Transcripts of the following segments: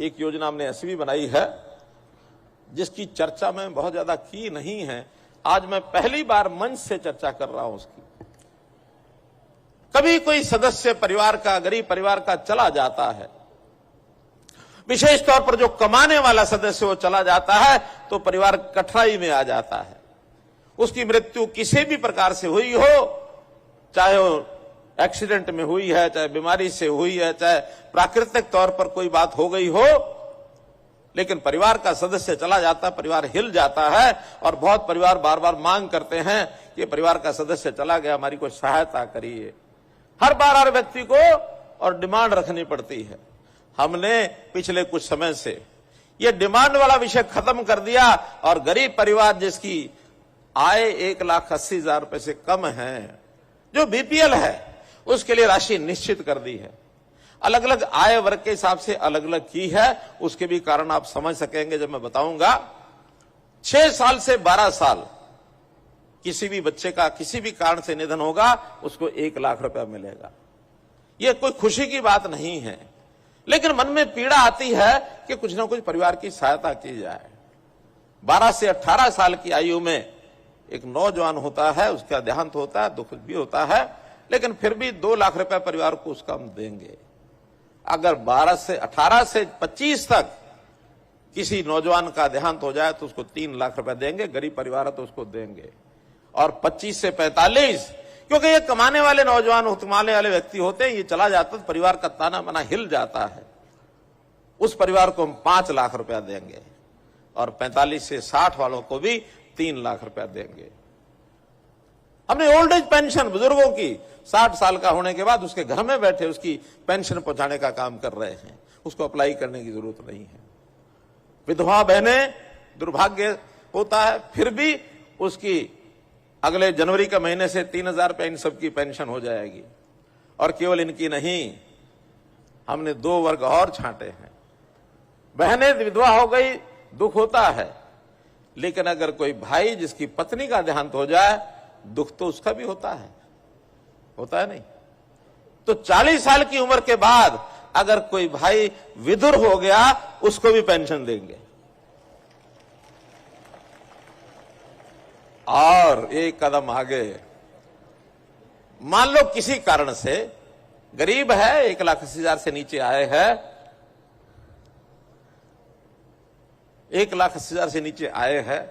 एक योजना हमने ऐसी भी बनाई है जिसकी चर्चा में बहुत ज्यादा की नहीं है। आज मैं पहली बार मंच से चर्चा कर रहा हूं उसकी। कभी कोई सदस्य परिवार का, गरीब परिवार का चला जाता है, विशेष तौर पर जो कमाने वाला सदस्य वो चला जाता है तो परिवार कठिनाई में आ जाता है। उसकी मृत्यु किसी भी प्रकार से हुई हो, चाहे वो एक्सीडेंट में हुई है, चाहे बीमारी से हुई है, चाहे प्राकृतिक तौर पर कोई बात हो गई हो, लेकिन परिवार का सदस्य चला जाता है, परिवार हिल जाता है। और बहुत परिवार बार बार मांग करते हैं कि परिवार का सदस्य चला गया, हमारी कोई सहायता करिए। हर बार हर व्यक्ति को और डिमांड रखनी पड़ती है। हमने पिछले कुछ समय से ये डिमांड वाला विषय खत्म कर दिया और गरीब परिवार जिसकी आय 1,80,000 रुपए से कम है, जो बीपीएल है, उसके लिए राशि निश्चित कर दी है। अलग अलग आय वर्ग के हिसाब से अलग अलग की है, उसके भी कारण आप समझ सकेंगे जब मैं बताऊंगा। 6 साल से 12 साल किसी भी बच्चे का किसी भी कारण से निधन होगा, उसको 1 लाख रुपया मिलेगा। यह कोई खुशी की बात नहीं है, लेकिन मन में पीड़ा आती है कि कुछ ना कुछ परिवार की सहायता की जाए। 12 से 18 साल की आयु में एक नौजवान होता है, उसका देहांत होता है, दुख भी होता है, लेकिन फिर भी 2 लाख रुपया परिवार को उसका हम देंगे। अगर 18 से 25 तक किसी नौजवान का देहांत हो जाए तो उसको 3 लाख रुपया देंगे, गरीब परिवार है तो उसको देंगे। और 25 से 45, क्योंकि ये कमाने वाले नौजवान, कमाने वाले व्यक्ति होते हैं, ये चला जाता है, परिवार का ताना बाना हिल जाता है, उस परिवार को हम 5 लाख रुपया देंगे। और 45 से 60 वालों को भी 3 लाख रुपया देंगे। हमने ओल्ड एज पेंशन बुजुर्गों की 60 साल का होने के बाद उसके घर में बैठे उसकी पेंशन पहुंचाने का काम कर रहे हैं, उसको अप्लाई करने की जरूरत नहीं है। विधवा बहनें, दुर्भाग्य होता है, फिर भी उसकी अगले जनवरी के महीने से 3,000 रुपये इन सबकी पेंशन हो जाएगी। और केवल इनकी नहीं, हमने 2 वर्ग और छांटे हैं। बहनें विधवा हो गई, दुख होता है, लेकिन अगर कोई भाई जिसकी पत्नी का देहांत हो जाए, दुख तो उसका भी होता है नहीं? तो 40 साल की उम्र के बाद अगर कोई भाई विधुर हो गया, उसको भी पेंशन देंगे। और एक कदम आगे, मान लो किसी कारण से गरीब है, 1,80,000 से नीचे आए है, 1,80,000 से नीचे आए है,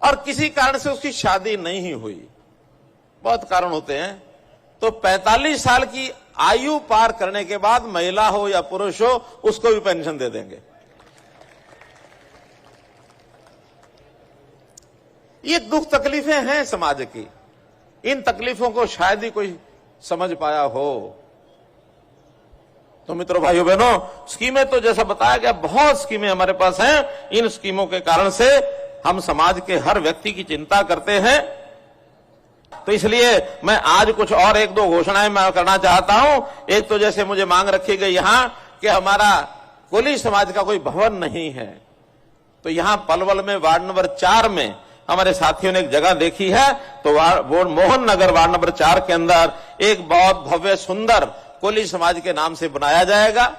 और किसी कारण से उसकी शादी नहीं हुई, बहुत कारण होते हैं, तो 45 साल की आयु पार करने के बाद महिला हो या पुरुष हो, उसको भी पेंशन दे देंगे। ये दुख तकलीफें हैं समाज की, इन तकलीफों को शायद ही कोई समझ पाया हो। तो मित्रों, भाइयों बहनों, स्कीमें तो जैसा बताया गया, बहुत स्कीमें हमारे पास हैं। इन स्कीमों के कारण से हम समाज के हर व्यक्ति की चिंता करते हैं। तो इसलिए मैं आज कुछ और 1-2 घोषणाएं मैं करना चाहता हूं। एक तो जैसे मुझे मांग रखी गई यहां कि हमारा कोली समाज का कोई भवन नहीं है, तो यहां पलवल में वार्ड नंबर 4 में हमारे साथियों ने एक जगह देखी है, तो मोहन नगर वार्ड नंबर 4 के अंदर एक बहुत भव्य सुंदर कोली समाज के नाम से बनाया जाएगा।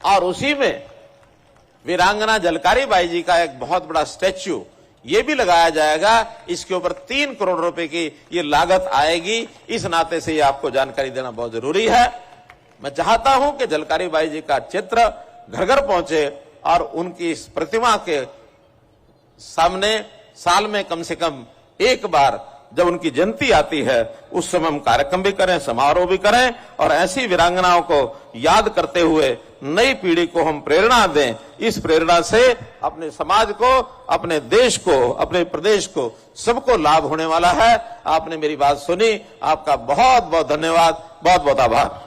और उसी में वीरांगना झलकारी बाई जी का एक बहुत बड़ा स्टैच्यू ये भी लगाया जाएगा। इसके ऊपर 3 करोड़ रुपए की ये लागत आएगी। इस नाते से ये आपको जानकारी देना बहुत जरूरी है। मैं चाहता हूं कि झलकारी बाई जी का चित्र घर घर पहुंचे और उनकी इस प्रतिमा के सामने साल में कम से कम एक बार जब उनकी जयंती आती है, उस समय हम कार्यक्रम भी करें, समारोह भी करें, और ऐसी वीरांगनाओं को याद करते हुए नई पीढ़ी को हम प्रेरणा दें। इस प्रेरणा से अपने समाज को, अपने देश को, अपने प्रदेश को, सबको लाभ होने वाला है। आपने मेरी बात सुनी, आपका बहुत बहुत धन्यवाद, बहुत बहुत आभार।